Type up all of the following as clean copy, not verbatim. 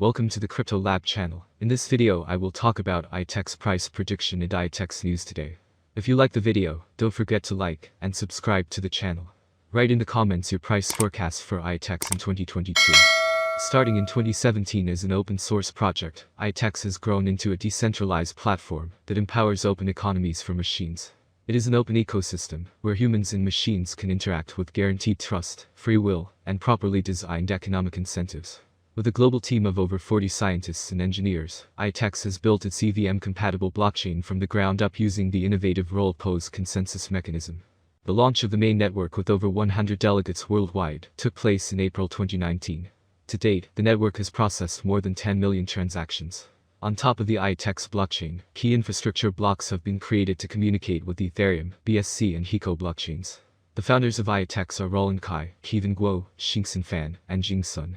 Welcome to the Crypto Lab channel. In this video I will talk about Iotex price prediction and Iotex news today. If you like the video, don't forget to like and subscribe to the channel. Write in the comments your price forecast for Iotex in 2022. Starting in 2017 as an open source project, Iotex has grown into a decentralized platform that empowers open economies for machines. It is an open ecosystem where humans and machines can interact with guaranteed trust, free will, and properly designed economic incentives. With a global team of over 40 scientists and engineers, Iotex has built its EVM-compatible blockchain from the ground up using the innovative role-pose consensus mechanism. The launch of the main network with over 100 delegates worldwide took place in April 2019. To date, the network has processed more than 10 million transactions. On top of the Iotex blockchain, key infrastructure blocks have been created to communicate with Ethereum, BSC and Hiko blockchains. The founders of Iotex are Roland Kai, Kevin Guo, Xingxin Fan, and Jing Sun.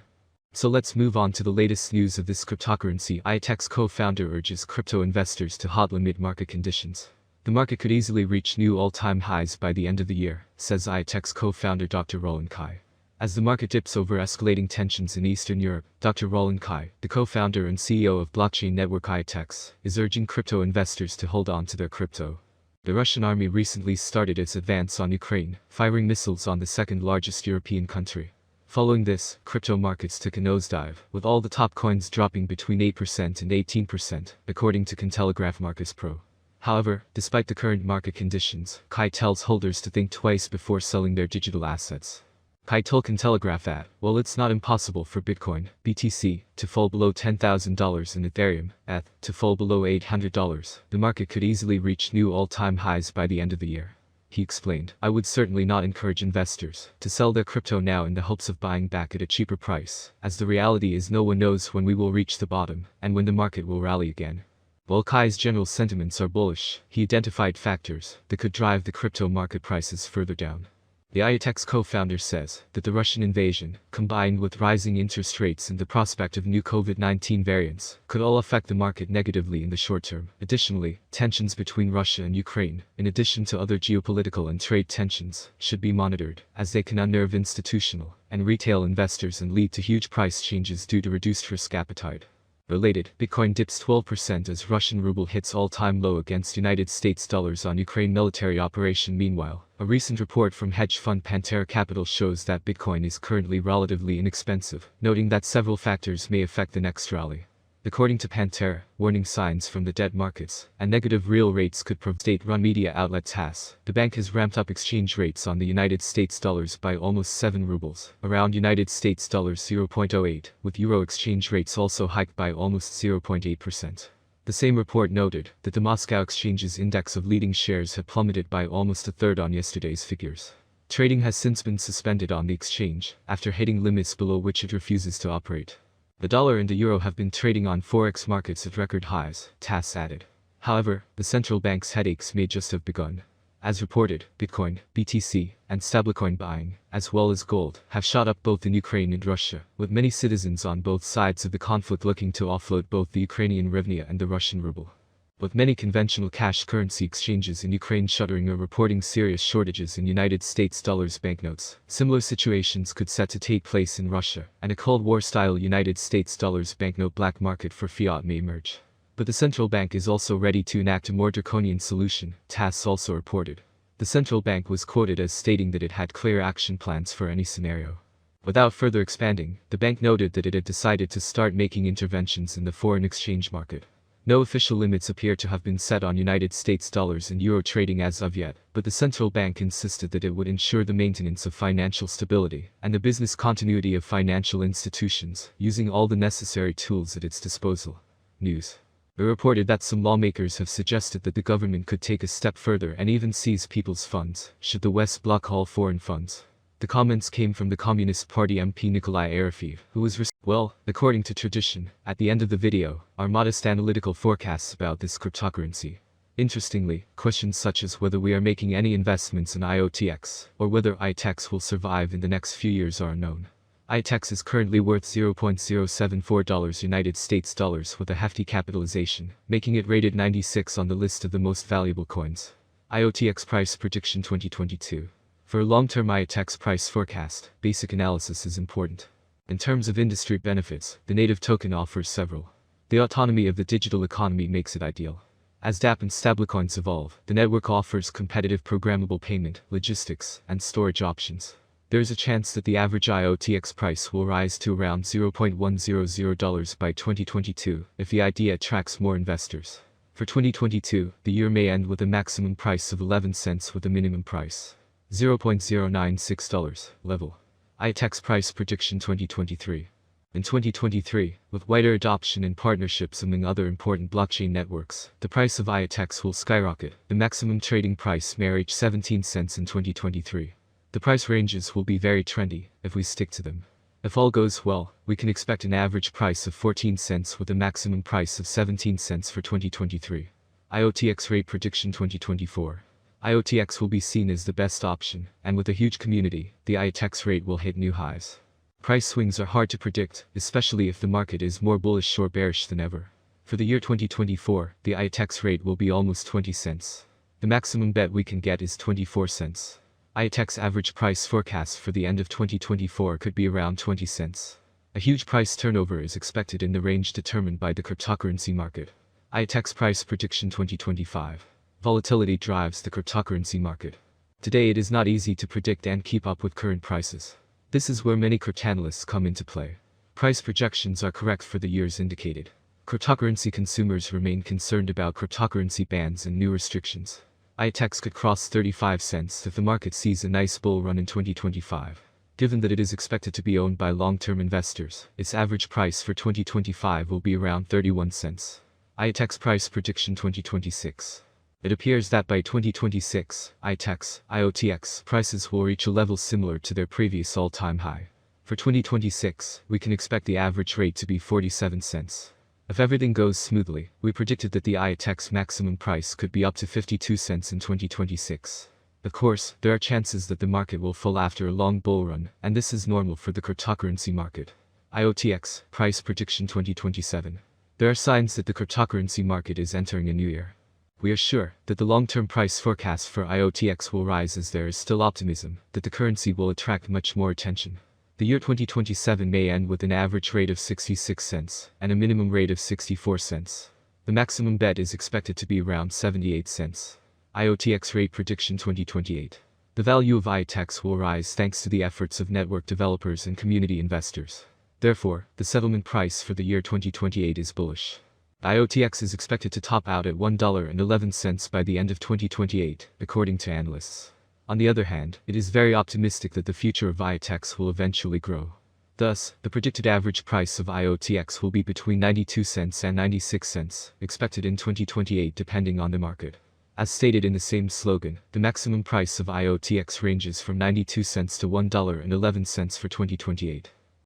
So let's move on to the latest news of this cryptocurrency. Iotex co-founder urges crypto investors to hodl amid market conditions. The market could easily reach new all-time highs by the end of the year, says Iotex co-founder Dr. Roland Kai. As the market dips over escalating tensions in Eastern Europe, Dr. Roland Kai, the co-founder and CEO of blockchain network Iotex, is urging crypto investors to hold on to their crypto. The Russian army recently started its advance on Ukraine, firing missiles on the second-largest European country. Following this, crypto markets took a nosedive, with all the top coins dropping between 8% and 18%, according to Cointelegraph Markets Pro. However, despite the current market conditions, Kai tells holders to think twice before selling their digital assets. Kai told Cointelegraph that, while it's not impossible for Bitcoin, BTC, to fall below $10,000 and Ethereum, ETH, to fall below $800, the market could easily reach new all-time highs by the end of the year. He explained, "I would certainly not encourage investors to sell their crypto now in the hopes of buying back at a cheaper price, as the reality is no one knows when we will reach the bottom, and when the market will rally again." While Kai's general sentiments are bullish, he identified factors that could drive the crypto market prices further down. The Iotex co-founder says that the Russian invasion, combined with rising interest rates and the prospect of new COVID-19 variants, could all affect the market negatively in the short term. Additionally, tensions between Russia and Ukraine, in addition to other geopolitical and trade tensions, should be monitored, as they can unnerve institutional and retail investors and lead to huge price changes due to reduced risk appetite. Related, Bitcoin dips 12% as Russian ruble hits all-time low against United States dollars on Ukraine military operation. Meanwhile, a recent report from hedge fund Pantera Capital shows that Bitcoin is currently relatively inexpensive, noting that several factors may affect the next rally. According to Pantera, warning signs from the debt markets and negative real rates could prove. State-run media outlet TASS, the bank has ramped up exchange rates on the United States dollars by almost 7 rubles, around United States dollars 0.08, with euro exchange rates also hiked by almost 0.8%. The same report noted that the Moscow Exchange's index of leading shares had plummeted by almost a third on yesterday's figures. Trading has since been suspended on the exchange, after hitting limits below which it refuses to operate. The dollar and the euro have been trading on forex markets at record highs, TASS added. However, the central bank's headaches may just have begun. As reported, Bitcoin, BTC, and stablecoin buying, as well as gold, have shot up both in Ukraine and Russia, with many citizens on both sides of the conflict looking to offload both the Ukrainian hryvnia and the Russian ruble. With many conventional cash currency exchanges in Ukraine shuttering or reporting serious shortages in United States dollars banknotes, similar situations could set to take place in Russia, and a Cold War-style United States dollars banknote black market for fiat may emerge. But the central bank is also ready to enact a more draconian solution, TASS also reported. The central bank was quoted as stating that it had clear action plans for any scenario. Without further expanding, the bank noted that it had decided to start making interventions in the foreign exchange market. No official limits appear to have been set on United States dollars and euro trading as of yet, but the central bank insisted that it would ensure the maintenance of financial stability and the business continuity of financial institutions, using all the necessary tools at its disposal. News. It reported that some lawmakers have suggested that the government could take a step further and even seize people's funds, should the West block all foreign funds. The comments came from the Communist Party MP Nikolai Arefev, who was well, according to tradition, at the end of the video, are modest analytical forecasts about this cryptocurrency. Interestingly, questions such as whether we are making any investments in IOTX, or whether Iotex will survive in the next few years are unknown. Iotex is currently worth $0.074 United States dollars with a hefty capitalization, making it rated 96 on the list of the most valuable coins. IOTX price prediction 2022. For a long-term Iotex price forecast, basic analysis is important. In terms of industry benefits, the native token offers several. The autonomy of the digital economy makes it ideal. As dApp and stablecoins evolve, the network offers competitive programmable payment, logistics, and storage options. There is a chance that the average IOTX price will rise to around $0.100 by 2022 if the idea attracts more investors. For 2022, the year may end with a maximum price of 11 cents with a minimum price $0.096 level. IOTX price prediction 2023. In 2023, with wider adoption and partnerships among other important blockchain networks, the price of IOTX will skyrocket. The maximum trading price may reach 17 cents in 2023. The price ranges will be very trendy if we stick to them. If all goes well, we can expect an average price of 14 cents with a maximum price of 17 cents for 2023. IOTX rate prediction 2024. IOTX will be seen as the best option, and with a huge community, the IOTX rate will hit new highs. Price swings are hard to predict, especially if the market is more bullish or bearish than ever. For the year 2024, the IOTX rate will be almost 20 cents. The maximum bet we can get is 24 cents. IOTX average price forecast for the end of 2024 could be around 20 cents. A huge price turnover is expected in the range determined by the cryptocurrency market. IOTX price prediction 2025. Volatility drives the cryptocurrency market. Today it is not easy to predict and keep up with current prices. This is where many cryptanalysts come into play. Price projections are correct for the years indicated. Cryptocurrency consumers remain concerned about cryptocurrency bans and new restrictions. IOTX could cross 35 cents if the market sees a nice bull run in 2025. Given that it is expected to be owned by long-term investors, its average price for 2025 will be around 31 cents. IOTX price prediction 2026. It appears that by 2026, IOTX prices will reach a level similar to their previous all-time high. For 2026, we can expect the average rate to be 47 cents. If everything goes smoothly, we predicted that the IOTX maximum price could be up to 52 cents in 2026. Of course, there are chances that the market will fall after a long bull run, and this is normal for the cryptocurrency market. IOTX price prediction 2027. There are signs that the cryptocurrency market is entering a new era. We are sure that the long-term price forecast for IOTX will rise as there is still optimism that the currency will attract much more attention. The year 2027 may end with an average rate of 66 cents and a minimum rate of 64 cents. The maximum bet is expected to be around 78 cents. IOTX rate prediction 2028. The value of IOTX will rise thanks to the efforts of network developers and community investors. Therefore, the settlement price for the year 2028 is bullish. IOTX is expected to top out at $1.11 by the end of 2028, according to analysts. On the other hand, it is very optimistic that the future of IOTX will eventually grow. Thus, the predicted average price of IOTX will be between 92 cents and 96 cents, expected in 2028 depending on the market. As stated in the same slogan, the maximum price of IOTX ranges from 92 cents to $1.11 for 2028.